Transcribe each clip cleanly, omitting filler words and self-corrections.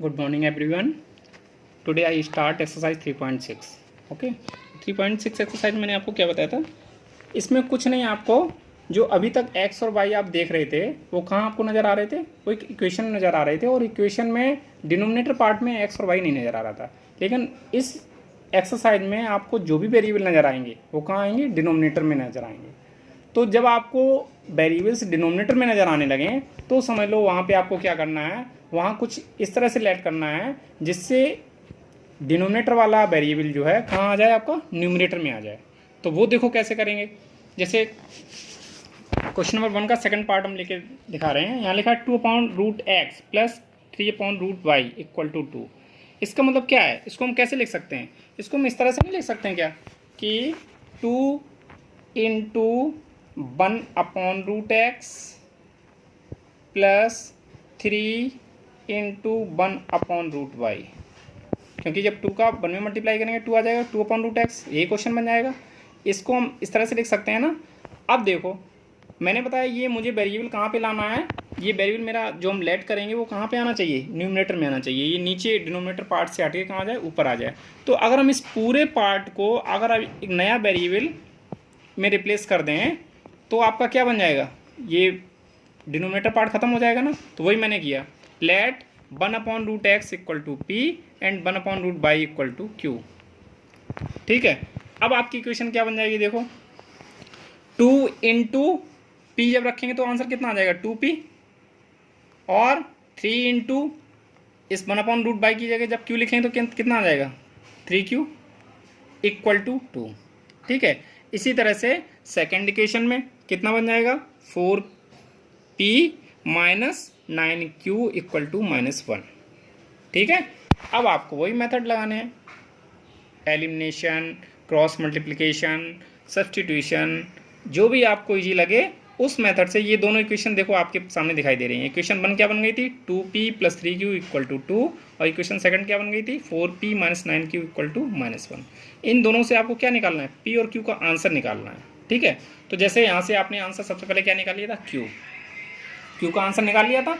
Good morning everyone. Today I start exercise 3.6. Okay 3.6 exercise मैंने आपको क्या बताया था, इसमें कुछ नहीं, आपको जो अभी तक x और y आप देख रहे थे वो कहाँ आपको नज़र आ रहे थे, वो एक इक्वेशन में नज़र आ रहे थे और इक्वेशन में डिनोमिनेटर पार्ट में x और y नहीं नज़र आ रहा था। लेकिन इस एक्सरसाइज में आपको जो भी वेरिएबल नज़र आएंगे वो कहाँ आएंगे, डिनोमिनेटर में नज़र आएंगे। तो जब आपको वेरिएबल्स डिनोमिनेटर में नज़र आने लगें तो समझ लो वहाँ पे आपको क्या करना है, वहाँ कुछ इस तरह से लेट करना है जिससे डिनोमिनेटर वाला वेरिएबल जो है कहाँ आ जाए, आपका न्यूमरेटर में आ जाए। तो वो देखो कैसे करेंगे। जैसे क्वेश्चन नंबर 1 का सेकंड पार्ट हम लेके दिखा रहे हैं। यहाँ लिखा है 2/√x plus 3/√y equal to 2। इसका मतलब क्या है, इसको हम कैसे लिख सकते हैं, इसको हम इस तरह से नहीं लिख सकते हैं क्या कि 2 into 1/√x plus 3 into 1/√y, क्योंकि जब 2 का 1 में मल्टीप्लाई करेंगे 2 आ जाएगा, 2/√x, यही क्वेश्चन बन जाएगा। इसको हम इस तरह से लिख सकते हैं ना। अब देखो मैंने बताया ये मुझे वेरिएबल कहाँ पे लाना है, ये वेरिएबल मेरा जो हम लेट करेंगे वो कहाँ पे आना चाहिए, न्यूमरेटर में आना चाहिए। ये नीचे डिनोमिनेटर पार्ट से हट के कहाँ जाए, ऊपर आ जाए। तो अगर हम इस पूरे पार्ट को अगर एक नया वेरिएबल में रिप्लेस कर दें तो आपका क्या बन जाएगा, ये डिनोमिनेटर पार्ट खत्म हो जाएगा ना। तो वही मैंने किया, let 1/√x equal to P and 1/√y equal to Q. ठीक है, अब आपकी इक्वेशन क्या बन जाएगी, देखो 2 इंटू पी जब रखेंगे तो आंसर कितना आ जाएगा 2p, और 3 इंटू इस 1/√y की जगह जब q लिखेंगे तो कितना आ जाएगा 3q इक्वल टू 2। ठीक है, इसी तरह से सेकेंड इक्वेशन में कितना बन जाएगा 4p minus 9q equal to -1। ठीक है, अब आपको वही मेथड लगाने हैं, एलिमिनेशन, क्रॉस मल्टीप्लिकेशन, सब्सटीट्यूशन, जो भी आपको इजी लगे उस मेथड से। ये दोनों इक्वेशन देखो आपके सामने दिखाई दे रही हैं। इक्वेशन 1 क्या बन गई थी 2p plus 3q equal to 2, और इक्वेशन सेकंड क्या बन गई थी 4p minus 9q equal to -1। इन दोनों से आपको क्या निकालना है, p और q का आंसर निकालना है। ठीक है, तो जैसे यहाँ से आपने आंसर सबसे पहले क्या निकाल लिया था, q का आंसर निकाल लिया था।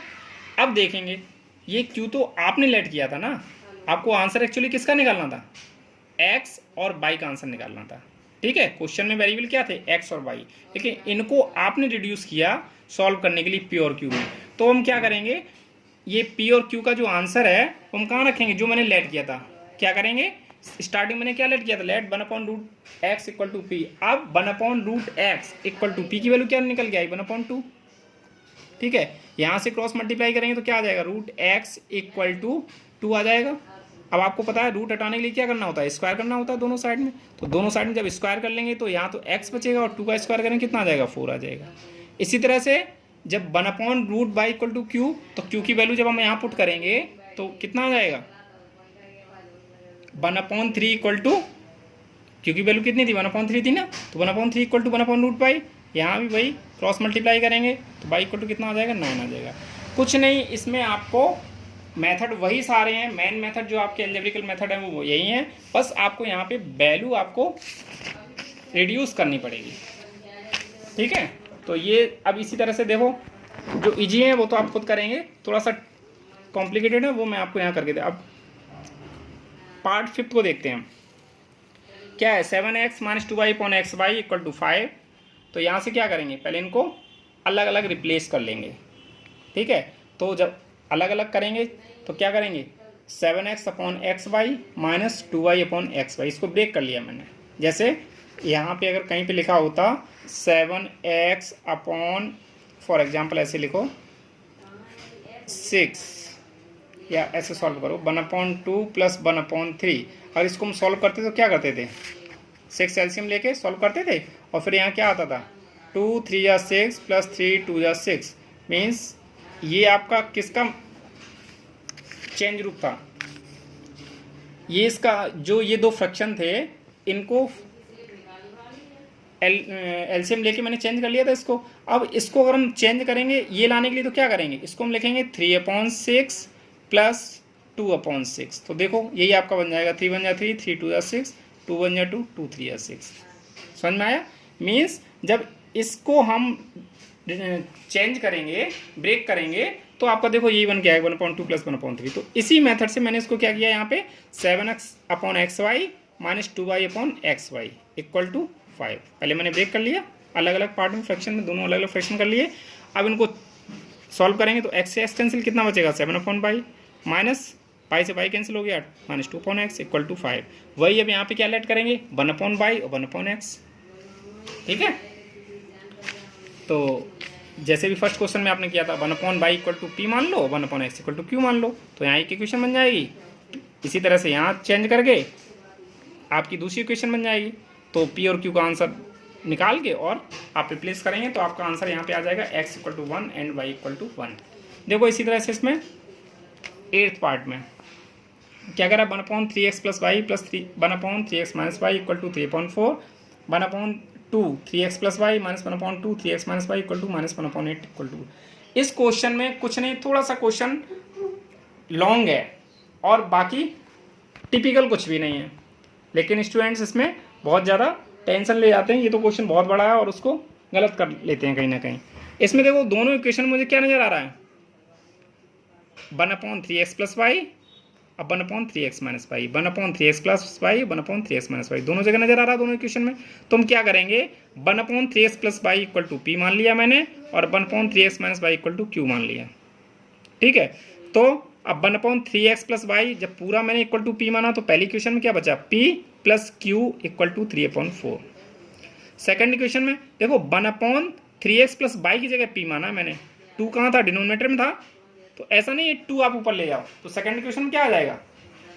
अब देखेंगे ये q तो आपने लेट किया था ना, आपको आंसर एक्चुअली किसका निकालना था, x और y का आंसर निकालना था। ठीक है, क्वेश्चन में वेरिएबल क्या थे x और y, लेकिन इनको आपने रिड्यूस किया सॉल्व करने के लिए p और q में। तो हम क्या करेंगे, ये p और q का जो आंसर है वो हम कहाँ रखेंगे, जो मैंने लेट किया था। क्या करेंगे, स्टार्टिंग मैंने क्या लेट किया था, late 1/√x equal to p। अब 1/√x इक्वल टू p की वैल्यू क्या निकल गया 1/2। ठीक है, यहाँ से क्रॉस मल्टीप्लाई करेंगे तो क्या आ जाएगा, √x इक्वल टू 2 आ जाएगा। अब आपको पता है रूट हटाने के लिए क्या करना होता है, स्क्वायर करना होता है दोनों साइड में। तो दोनों साइड में जब स्क्वायर कर लेंगे तो यहाँ तो x बचेगा और 2 का स्क्वायर करेंगे कितना आ जाएगा 4 आ जाएगा। इसी तरह से जब 1/√y इक्वल टू q, तो q की वैल्यू जब हम यहाँ पुट करेंगे तो कितना आ जाएगा 1/3 इक्वल टू, q की वैल्यू कितनी थी 1/3 थी ना, तो 1/3 इक्वल टू 1/√y। यहाँ भी वही क्रॉस मल्टीप्लाई करेंगे तो y इक्वल टू कितना आ जाएगा 9 आ जाएगा। कुछ नहीं, इसमें आपको मेथड वही सारे हैं, मेन मेथड जो आपके अलजेब्रिकल मेथड है वो यही है, बस आपको यहाँ पे वैल्यू आपको रिड्यूस करनी पड़ेगी। ठीक है, तो ये अब इसी तरह से देखो, जो इजी है वो तो आप खुद करेंगे, थोड़ा सा कॉम्प्लिकेटेड है वो मैं आपको यहाँ करके दे। अब पार्ट 5 को देखते हैं, क्या है 7x minus 2y/xy equal to 5। तो यहाँ से क्या करेंगे, पहले इनको अलग अलग रिप्लेस कर लेंगे। ठीक है, तो जब अलग अलग करेंगे तो क्या करेंगे 7x/xy माइनस 2y/xy, इसको ब्रेक कर लिया मैंने। जैसे यहाँ पे अगर कहीं पे लिखा होता 7x अपॉन, फॉर एग्जांपल ऐसे लिखो 6, या ऐसे सॉल्व करो 1/2 प्लस 1/3। और इसको हम सॉल्व करते तो क्या करते थे 6 एलसीएम लेके सॉल्व करते थे, और फिर यहाँ क्या आता था 2 3 या 6 प्लस 3 2 या 6, मीन्स ये आपका किसका चेंज रूप था, ये इसका जो ये दो फ्रैक्शन थे इनको एलसीएम लेके मैंने चेंज कर लिया था इसको। अब इसको अगर हम चेंज करेंगे ये लाने के लिए तो क्या करेंगे, इसको हम लिखेंगे 3/6 प्लस 2/6। तो देखो यही आपका बन जाएगा 3 1 जा 3, 3 2 जा 6, 2 1 जा 2, 2 3 जा 6। समझ में आया, मीन्स जब इसको हम चेंज करेंगे ब्रेक करेंगे तो आपका देखो यही बन के आएगा 1/2 प्लस 1/3। तो इसी मेथड से मैंने इसको क्या किया यहाँ पे 7x/xy minus 2y/xy equal to 5। पहले मैंने ब्रेक कर लिया अलग अलग पार्ट में, फ्रैक्शन में, दोनों अलग अलग फ्रैक्शन कर लिए। अब इनको सॉल्व करेंगे तो x से x कैंसिल कितना बचेगा 7/y माइनस पाई से पाई कैंसिल हो गया माइनस 2/x इक्वल टू 5। वही अब यहाँ पे क्या ऐड करेंगे 1/y और 1/x। ठीक है, तो जैसे भी फर्स्ट क्वेश्चन में आपने किया था 1/y इक्वल टू पी मान लो, 1/x इक्वल टू क्यू मान लो, तो यहाँ एक इक्वेशन बन जाएगी। इसी तरह से यहाँ चेंज करके आपकी दूसरी इक्वेशन बन जाएगी। तो पी और क्यू का आंसर निकाल के और आप रिप्लेस करेंगे तो आपका आंसर यहाँ पे आ जाएगा x equal to 1 and y equal to 1। देखो इसी तरह से इसमें 8th पार्ट में क्या करा 1/3x plus Y plus 1/3x minus Y equal to 3/4, 1/2 3x plus Y minus 1/2 3x minus Y equal to minus 1/8 equal to. इस क्वेश्चन में कुछ नहीं, थोड़ा सा क्वेश्चन लॉन्ग है और बाकी टिपिकल कुछ भी नहीं है, लेकिन स्टूडेंट्स इसमें बहुत ज़्यादा टेंशन ले जाते हैं। ये तो क्वेश्चन बहुत बड़ा है और उसको गलत कर लेते हैं कहीं ना कहीं। इसमें देखो दोनों इक्वेशन मुझे क्या नज़र आ रहा है 1/3x प्लस वाई अब 1/3x minus Y, 1/3x plus Y 1/3x minus Y, दोनों जगह नजर आ रहा है दोनों इक्वेशन में। तो हम क्या करेंगे 1/3x plus Y equal to P मान लिया मैंने और 1/3x minus Y equal to Q मान लिया। ठीक है, तो अब 1/3x प्लस वाई जब पूरा मैंने इक्वल टू पी माना तो पहली इक्वेशन में क्या बचा p plus Q equal to 3/4। Second equation में देखो 1/3x प्लस वाई की जगह p माना मैंने, 2 कहाँ था डिनोमिनेटर में था, तो ऐसा नहीं है 2 आप ऊपर ले जाओ, तो सेकंड इक्वेशन में क्या आ जाएगा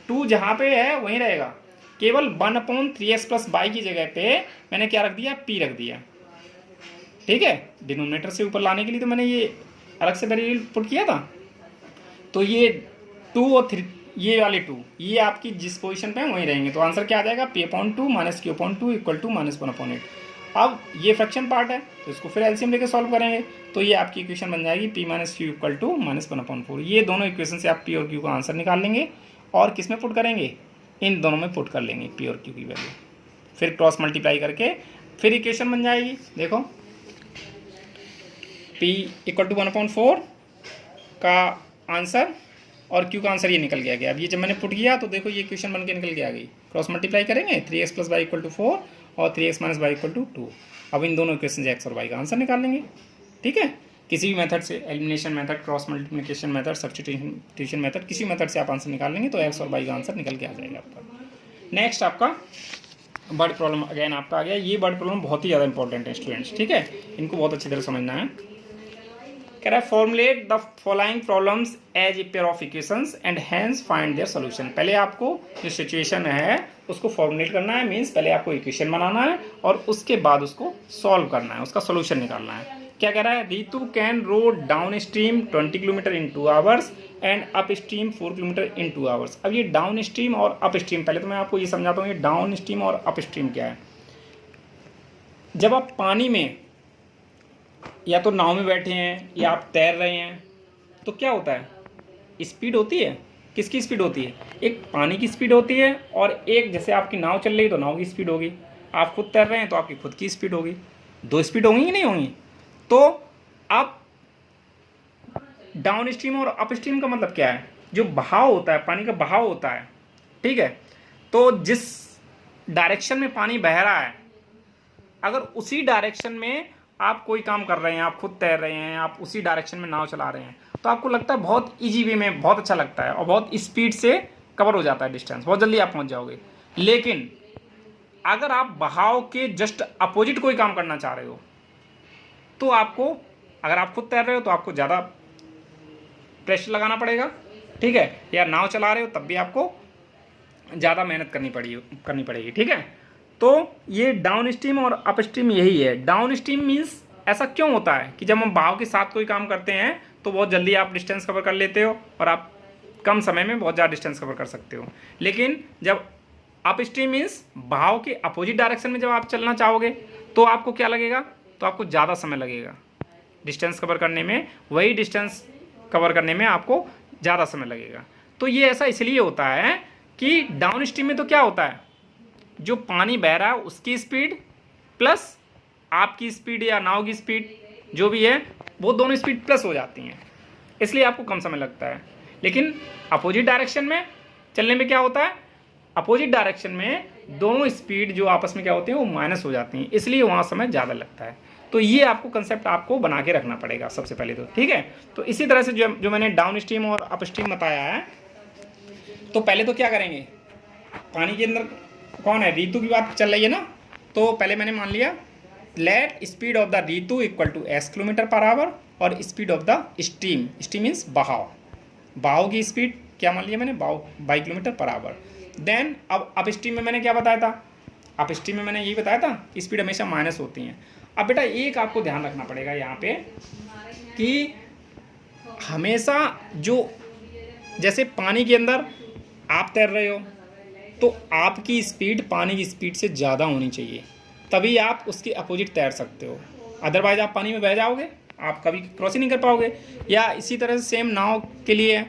2 जहाँ पे है वहीं रहेगा, केवल 1/3x प्लस वाई की जगह पे मैंने क्या रख दिया p रख दिया। ठीक है, डिनोमिनेटर से ऊपर लाने के लिए तो मैंने ये अलग से वेरिएबल पुट किया था। तो ये 2 और 3 ये वाले 2 ये आपकी जिस पोजीशन पे है वहीं रहेंगे, तो आंसर क्या आ जाएगा p/2 minus q/2 equal to minus 1/8। अब ये फ्रैक्शन पार्ट है तो इसको फिर एलसीएम लेके सॉल्व करेंगे, तो ये आपकी इक्वेशन बन जाएगी p minus Q equal to minus 1/4। ये दोनों इक्वेशन से आप p और q का आंसर निकाल लेंगे और किस में पुट करेंगे इन दोनों में पुट कर लेंगे p और q की वैल्यू, फिर क्रॉस मल्टीप्लाई करके फिर इक्वेशन बन जाएगी। देखो p इक्वल टू 1/4 का आंसर और q का आंसर ये निकल गया। अब ये जब मैंने पुट किया तो देखो ये इक्वेशन बन के निकल के आ गई। क्रॉस मल्टीप्लाई करेंगे 3x plus Y equal to 4 और 3x minus Y equal to 2। अब इन दोनों इक्वेशन से x और y का आंसर निकाल लेंगे। ठीक है, किसी भी मेथड से, elimination method, cross multiplication method, substitution method, किसी मेथड से आप आंसर निकाल लेंगे तो x और y का आंसर निकल के आ जाएगा आपका। नेक्स्ट आपका वर्ड प्रॉब्लम अगेन आपका आ गया। ये वर्ड प्रॉब्लम बहुत ही ज़्यादा इंपॉर्टेंट है स्टूडेंट्स। ठीक है, इनको बहुत अच्छी तरह समझना है। कह रहा है formulate the following problems as a pair of equations and hence find their solution. पहले आपको जो सिचुएशन है उसको फॉर्मुलेट करना है, मीन्स पहले आपको इक्वेशन बनाना है और उसके बाद उसको सॉल्व करना है, उसका सॉल्यूशन निकालना है। क्या कह रहा है Ritu can row downstream 20 kilometre in 2 hours and upstream 4 kilometre in 2 hours. अब ये डाउन स्ट्रीम और अप स्ट्रीम, पहले तो मैं आपको ये समझाता हूँ ये डाउन स्ट्रीम और अप स्ट्रीम क्या है। जब आप पानी में या तो नाव में बैठे हैं या आप तैर रहे हैं तो क्या होता है स्पीड होती है। किसकी स्पीड होती है, एक पानी की स्पीड होती है और एक जैसे आपकी नाव चल रही है तो नाव की स्पीड होगी, आप खुद तैर रहे हैं तो आपकी खुद की स्पीड होगी। 2 स्पीड होंगी कि नहीं होंगी। तो आप डाउन स्ट्रीम और अप स्ट्रीम का मतलब क्या है, जो बहाव होता है, पानी का बहाव होता है। ठीक है, तो जिस डायरेक्शन में पानी बह रहा है अगर उसी डायरेक्शन में आप कोई काम कर रहे हैं, आप खुद तैर रहे हैं, आप उसी डायरेक्शन में नाव चला रहे हैं तो आपको लगता है बहुत इजी वे में, बहुत अच्छा लगता है और बहुत स्पीड से कवर हो जाता है डिस्टेंस, बहुत जल्दी आप पहुंच जाओगे। लेकिन अगर आप बहाव के जस्ट अपोजिट कोई काम करना चाह रहे हो तो आपको, अगर आप खुद तैर रहे हो तो आपको ज़्यादा प्रेशर लगाना पड़ेगा। ठीक है, या नाव चला रहे हो तब भी आपको ज़्यादा मेहनत करनी पड़ेगी। ठीक है, तो ये डाउन स्ट्रीम और अप स्ट्रीम यही है। डाउन स्ट्रीम मीन्स ऐसा क्यों होता है कि जब हम बहाव के साथ कोई काम करते हैं तो बहुत जल्दी आप डिस्टेंस कवर कर लेते हो और आप कम समय में बहुत ज़्यादा डिस्टेंस कवर कर सकते हो। लेकिन जब अप स्ट्रीम मीन्स बहाव के अपोजिट डायरेक्शन में जब आप चलना चाहोगे तो आपको क्या लगेगा, तो आपको ज़्यादा समय लगेगा डिस्टेंस कवर करने में, वही डिस्टेंस कवर करने में आपको ज़्यादा समय लगेगा। तो ये ऐसा इसलिए होता है कि डाउन स्ट्रीम में तो क्या होता है, जो पानी बह रहा है उसकी स्पीड प्लस आपकी स्पीड या नाव की स्पीड जो भी है वो दोनों स्पीड प्लस हो जाती हैं। इसलिए आपको कम समय लगता है। लेकिन अपोजिट डायरेक्शन में चलने में क्या होता है, अपोजिट डायरेक्शन में दोनों स्पीड जो आपस में क्या होते हैं वो माइनस हो जाती हैं, इसलिए वहाँ समय ज़्यादा लगता है। तो ये आपको कंसेप्ट आपको बना के रखना पड़ेगा सबसे पहले तो, ठीक है। तो इसी तरह से जो मैंने डाउन स्ट्रीम और अप स्ट्रीम बताया है, तो पहले तो क्या करेंगे, पानी के अंदर कौन है, ऋतु की बात चल रही है ना, तो पहले मैंने मान लिया लेट स्पीड ऑफ द ऋतु equal to S kilometre per hour और speed of the stream, stream means बहाव, बहाव की स्पीड क्या मान लिया मैंने, बहाव 22 किलोमीटर पर आवर। देन अब अप स्ट्रीम में मैंने क्या बताया था, अप स्ट्रीम में मैंने यही बताया था स्पीड हमेशा माइनस होती हैं। अब बेटा एक आपको ध्यान रखना पड़ेगा यहाँ पे कि हमेशा जो जैसे पानी के अंदर आप तैर रहे हो तो आपकी स्पीड पानी की स्पीड से ज़्यादा होनी चाहिए, तभी आप उसके अपोजिट तैर सकते हो, अदरवाइज आप पानी में बह जाओगे, आप कभी क्रॉस ही नहीं कर पाओगे। या इसी तरह से सेम नाव के लिए,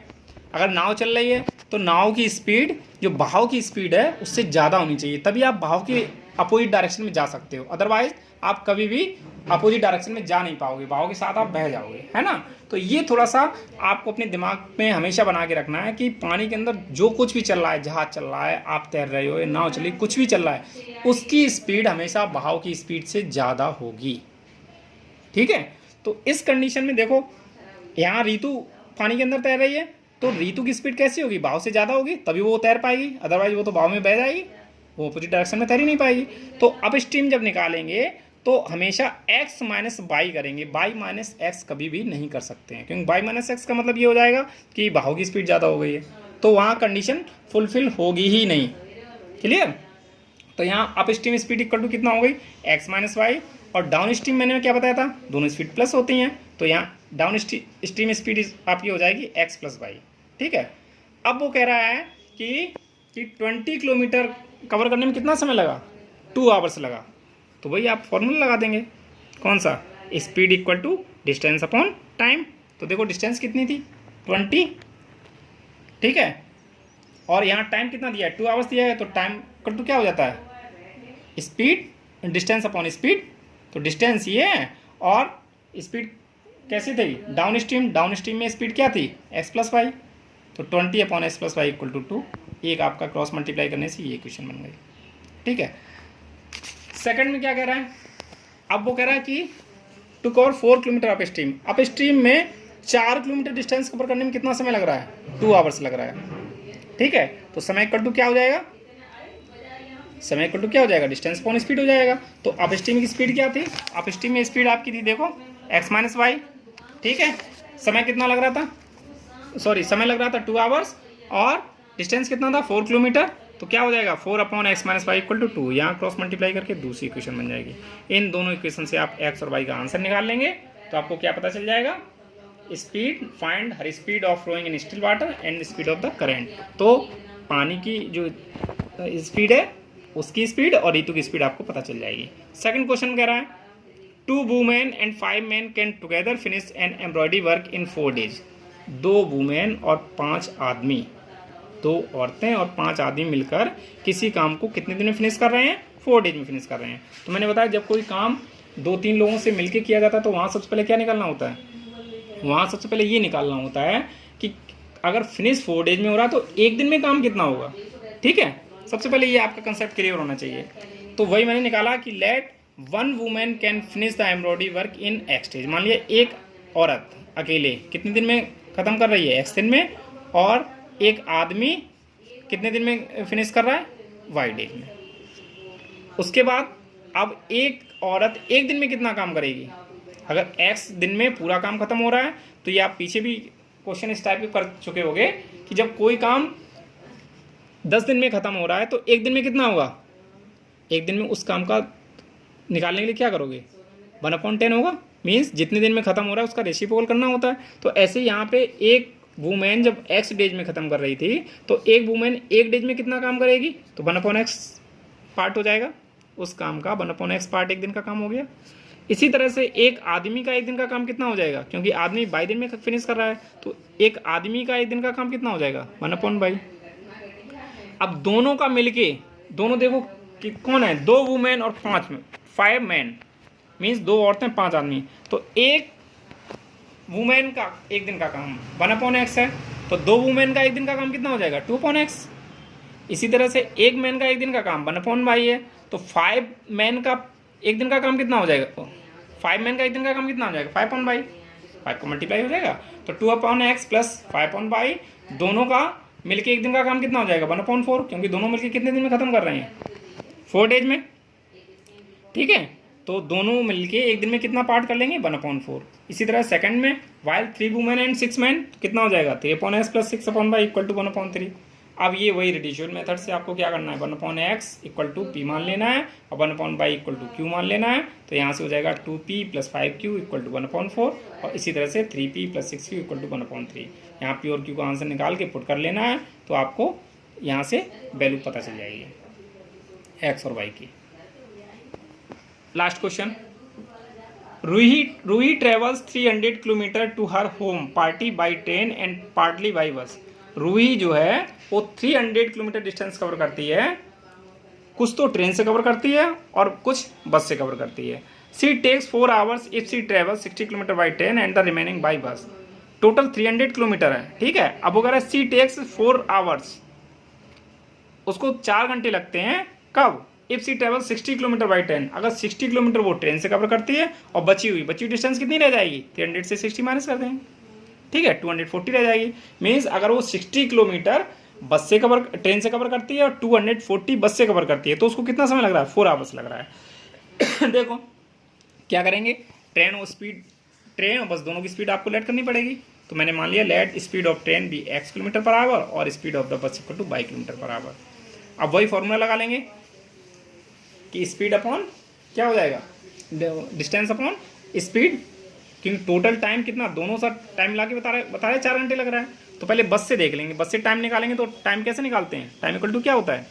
अगर नाव चल रही है तो नाव की स्पीड जो बहाव की स्पीड है उससे ज़्यादा होनी चाहिए, तभी आप बहाव के अपोजिट डायरेक्शन में जा सकते हो, अदरवाइज आप कभी भी अपोजिट डायरेक्शन में जा नहीं पाओगे, बहाव के साथ आप बह जाओगे, है ना। तो ये थोड़ा सा आपको अपने दिमाग में हमेशा बना के रखना है कि पानी के अंदर जो कुछ भी चल रहा है, जहाज चल रहा है, आप तैर रहे हो या नाव चल रही, कुछ भी चल रहा है, उसकी स्पीड हमेशा बहाव की स्पीड से ज़्यादा होगी, ठीक है। तो इस कंडीशन में देखो यहाँ ऋतु पानी के अंदर तैर रही है, तो ऋतु की स्पीड कैसी होगी, बहाव से ज़्यादा होगी, तभी वो तैर पाएगी, अदरवाइज वो तो बहाव में बह जाएगी, वो अपोजिट डायरेक्शन में तैर ही नहीं पाएगी। तो अप स्ट्रीम जब निकालेंगे तो हमेशा x माइनस बाई करेंगे, बाई माइनस एक्स कभी भी नहीं कर सकते हैं, क्योंकि बाई माइनस एक्स का मतलब ये हो जाएगा कि बहाव की स्पीड ज़्यादा हो गई है, तो वहाँ कंडीशन फुलफिल होगी ही नहीं, क्लियर। तो यहाँ upstream speed equal to कितना हो गई, x माइनस वाई, और डाउन स्ट्रीम मैंने क्या बताया था, दोनों स्पीड प्लस होती हैं, तो यहाँ डाउन स्ट्रीम स्पीड आपकी हो जाएगी x प्लस वाई, ठीक है। अब वो कह रहा है कि 20 किलोमीटर कवर करने में कितना समय लगा, 2 आवर्स लगा, तो वही आप फॉर्मूला लगा देंगे, कौन सा, speed equal to distance upon time. तो देखो डिस्टेंस कितनी थी 20, ठीक है, और यहाँ टाइम कितना दिया है, 2 आवर्स दिया है, तो टाइम इक्वल टू क्या हो जाता है, स्पीड डिस्टेंस अपॉन स्पीड, तो डिस्टेंस ये है और स्पीड कैसी थी, डाउन स्ट्रीम में स्पीड क्या थी, एक्स प्लस वाई, तो 20 upon X plus Y equal to 2, एक आपका क्रॉस मल्टीप्लाई करने से ये क्वेश्चन बन गई, ठीक है। सेकंड में क्या कह रहा है, अब वो कह रहा है कि to cover 4 kilometre upstream में 4 किलोमीटर डिस्टेंस कवर करने में कितना समय लग रहा है, 2 आवर्स लग रहा है, ठीक है। तो समय इक्वल टू क्या हो जाएगा, समय इक्वल टू क्या हो जाएगा, डिस्टेंस अपॉन स्पीड हो जाएगा। तो अप स्ट्रीम की स्पीड क्या थी, अप स्ट्रीम में स्पीड आपकी थी देखो x माइनस वाई, ठीक है, समय कितना लग रहा था, सॉरी समय लग रहा था 2 आवर्स, और डिस्टेंस कितना था 4 किलोमीटर, तो क्या हो जाएगा 4 upon X minus Y equal to 2, यहाँ क्रॉस मल्टीप्लाई करके दूसरी इक्वेशन बन जाएगी। इन दोनों इक्वेशन से आप x और y का आंसर निकाल लेंगे, तो आपको क्या पता चल जाएगा, speed, find her speed of flowing in still water and speed of the current. तो पानी की जो स्पीड है उसकी स्पीड और ऋतु की स्पीड आपको पता चल जाएगी। सेकंड क्वेश्चन कह रहा है 2 women and 5 men can together finish an embroidery work in 4 days। 2 women और 5 आदमी, 2 औरतें और 5 आदमी मिलकर किसी काम को कितने दिन में फिनिश कर रहे हैं, 4 days में फिनिश कर रहे हैं। तो मैंने बताया जब कोई काम 2-3 लोगों से मिलकर किया जाता है तो वहाँ सबसे पहले क्या निकालना होता है, वहाँ सबसे पहले ये निकालना होता है कि अगर फिनिश 4 days में हो रहा है तो एक दिन में काम कितना होगा, ठीक है। सबसे पहले ये आपका कंसेप्ट क्लियर होना चाहिए। तो वही मैंने निकाला कि let 1 women can finish the embroidery work in x days। मान लिया एक औरत अकेले कितने दिन में ख़त्म कर रही है, x दिन में, और एक आदमी कितने दिन में फिनिश कर रहा है, y days में। उसके बाद अब एक औरत एक दिन में कितना काम करेगी, अगर x दिन में पूरा काम खत्म हो रहा है, तो ये आप पीछे भी क्वेश्चन इस टाइप के कर चुके होंगे कि जब कोई काम 10 दिन में ख़त्म हो रहा है तो एक दिन में कितना होगा, एक दिन में उस काम का निकालने के लिए क्या करोगे, 1/10 होगा, मीन्स जितने दिन में ख़त्म हो रहा है उसका रेसिप्रोकल करना होता है। तो ऐसे यहाँ पे एक वुमेन जब x डेज में ख़त्म कर रही थी तो एक वुमेन एक डेज में कितना काम करेगी, तो 1/x पार्ट हो जाएगा उस काम का, 1/x पार्ट एक दिन का काम हो गया। इसी तरह से एक आदमी का एक दिन का काम कितना हो जाएगा, क्योंकि आदमी 22 दिन में फिनिश कर रहा है, तो एक आदमी का एक दिन का काम कितना हो जाएगा, 1/22। अब दोनों का मिलके, दोनों देखो कि कौन है, 2 वुमेन और 5 men मीन्स 2 औरतें 5 आदमी, तो एक वुमेन का एक दिन का काम 1/x है, तो 2 वुमेन का एक दिन का काम कितना हो जाएगा 2/x। इसी तरह से एक मैन का एक दिन का काम 1/y है, तो 5 मैन का एक दिन का काम कितना हो जाएगा, 5 मैन का एक दिन का काम कितना हो जाएगा 5/y, 5 को मल्टीप्लाई हो जाएगा, तो 2/x प्लस 5/y दोनों का मिलके एक दिन का काम कितना हो जाएगा 1/4, क्योंकि दोनों मिलके कितने दिन में खत्म कर रहे हैं 4 डेज में। ठीक है, तो दोनों मिलके एक दिन में कितना पार्ट कर लेंगे 1/4। इसी तरह सेकंड में वाइल 3 वुमेन एंड 6 मैन कितना हो जाएगा 3/x plus 6/y equal to 1/3। अब ये वही रिड्यूशियल मेथड से आपको क्या करना है 1/x इक्वल टू पी मान लेना है और 1/y इक्वल टू क्यू मान लेना है, तो यहाँ से हो जाएगा 2p plus 5q equal to 1/4 और इसी तरह से 3p plus 6q equal to 1/3। यहाँ p और q का आंसर निकाल के पुट कर लेना है, तो आपको यहाँ से वैल्यू पता चल जाएगी x और y की। Last question, Ruhi travels 300 kilometre to her home party by train and partly by bus. Ruhi जो है वो 300 किलोमीटर डिस्टेंस कवर करती है, कुछ तो ट्रेन से कवर करती है और कुछ बस से कवर करती है। She takes 4 hours if she travel 60 kilometre by train and the remaining by bus. Total 300 kilometre है, ठीक है। अब अगर सी टेक्स 4 आवर्स, उसको 4 घंटे लगते हैं कब, if she travel 60 kilometre by train, अगर 60 किलोमीटर वो ट्रेन से कवर करती है और बची डिस्टेंस कितनी रह जाएगी 300 से 60 माइनस कर देंगे, ठीक है 240 रह जाएगी। मीन्स अगर वो 60 किलोमीटर बस से कवर ट्रेन से कवर करती है और 240 बस से कवर करती है, तो उसको कितना समय लग रहा है 4 आवर्स लग रहा है। देखो क्या करेंगे, ट्रेन और बस दोनों की स्पीड आपको लेट करनी पड़ेगी। तो मैंने मान लिया let speed of train be x kilometre per hour और speed of the bus equal to y kilometre per hour. अब वही फॉर्मूला लगा लेंगे कि स्पीड अपॉन क्या हो जाएगा डिस्टेंस अपॉन स्पीड, क्योंकि टोटल टाइम कितना दोनों सा टाइम मिला के बता रहे 4 घंटे लग रहा है। तो पहले बस से देख लेंगे, बस से टाइम निकालेंगे। तो टाइम कैसे निकालते हैं, टाइम इक्वल टू क्या होता है,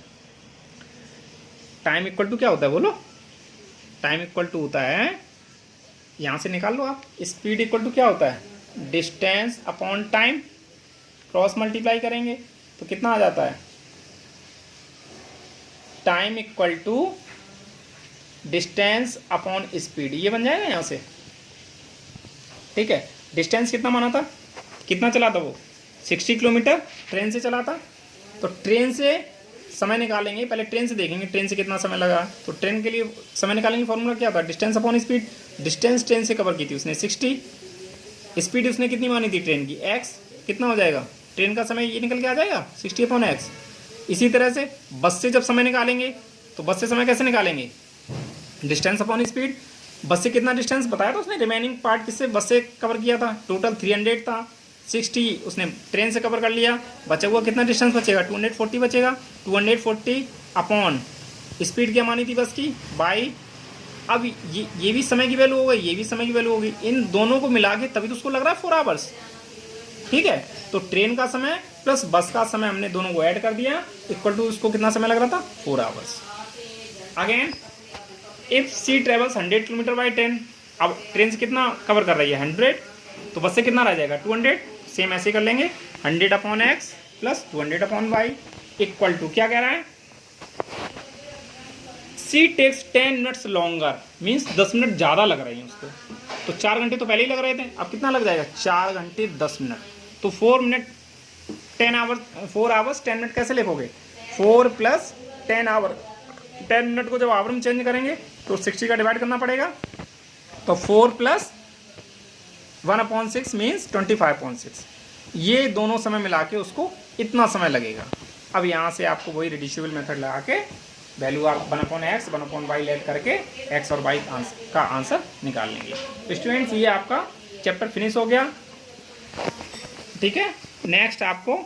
टाइम इक्वल टू क्या होता है बोलो, टाइम इक्वल टू होता है, यहाँ से निकाल लो आप, स्पीड इक्वल टू क्या होता है distance upon time, cross multiply करेंगे तो कितना आ जाता है time equal to distance upon speed, ये बन जाएगा यहाँ से, ठीक है। डिस्टेंस कितना माना था, कितना चला था वो 60 किलोमीटर ट्रेन से चला था, तो ट्रेन से समय निकालेंगे, पहले ट्रेन से देखेंगे ट्रेन से कितना समय लगा। तो ट्रेन के लिए समय निकालेंगे, फॉर्मूला क्या था distance upon speed. Distance train से कवर की थी उसने 60, स्पीड उसने कितनी मानी थी ट्रेन की x, कितना हो जाएगा ट्रेन का समय ये निकल के आ जाएगा 60/x। इसी तरह से बस से जब समय निकालेंगे तो बस से समय कैसे निकालेंगे डिस्टेंस अपॉन स्पीड। बस से कितना डिस्टेंस बताया था उसने, रिमेनिंग पार्ट किससे बस से कवर किया था, टोटल 300 था, 60 उसने ट्रेन से कवर कर लिया, बचा हुआ कितना डिस्टेंस बचेगा 240 बचेगा। 240 अपॉन स्पीड क्या मानी थी बस की बाई, अब ये भी समय की वैल्यू हो गई, ये भी समय की वैल्यू हो गई, इन दोनों को मिला के तभी तो उसको लग रहा है 4 आवर्स, ठीक है। तो ट्रेन का समय प्लस बस का समय हमने दोनों को ऐड कर दिया, इक्वल टू उसको कितना समय लग रहा था 4 hours. Again if she travels 100 kilometre by train, अब ट्रेन से कितना कवर कर रही है 100, तो बस से कितना रह जाएगा 200, सेम ऐसे कर लेंगे 100/x plus 200/y equal to क्या कह रहा है, she takes 10 minutes longer, means 10 minute ज़्यादा लग रही है उसको। तो 4 घंटे तो पहले ही लग रहे थे, अब कितना लग जाएगा 4 घंटे 10 मिनट, तो 4 आवर्स 10 मिनट कैसे लिखोगे 4 प्लस 10 आवर, 10 मिनट को जब आवर में चेंज करेंगे तो 60 का डिवाइड करना पड़ेगा, तो 4 प्लस 1/6 मीन्स 25/6, ये दोनों समय मिला के उसको इतना समय लगेगा। अब यहाँ से आपको वही रिड्यूसिबल मेथड लगा के वैल्यू आप 1/x 1/y लेट करके x और y का आंसर निकाल लेंगे। तो स्टूडेंट्स ये आपका चैप्टर फिनिश हो गया, ठीक है। नेक्स्ट आपको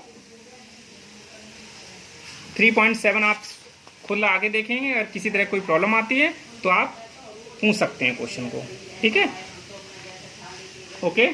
3.7 आप खुद आगे देखेंगे, अगर किसी तरह कोई प्रॉब्लम आती है तो आप पूछ सकते हैं क्वेश्चन को, ठीक है। ओके।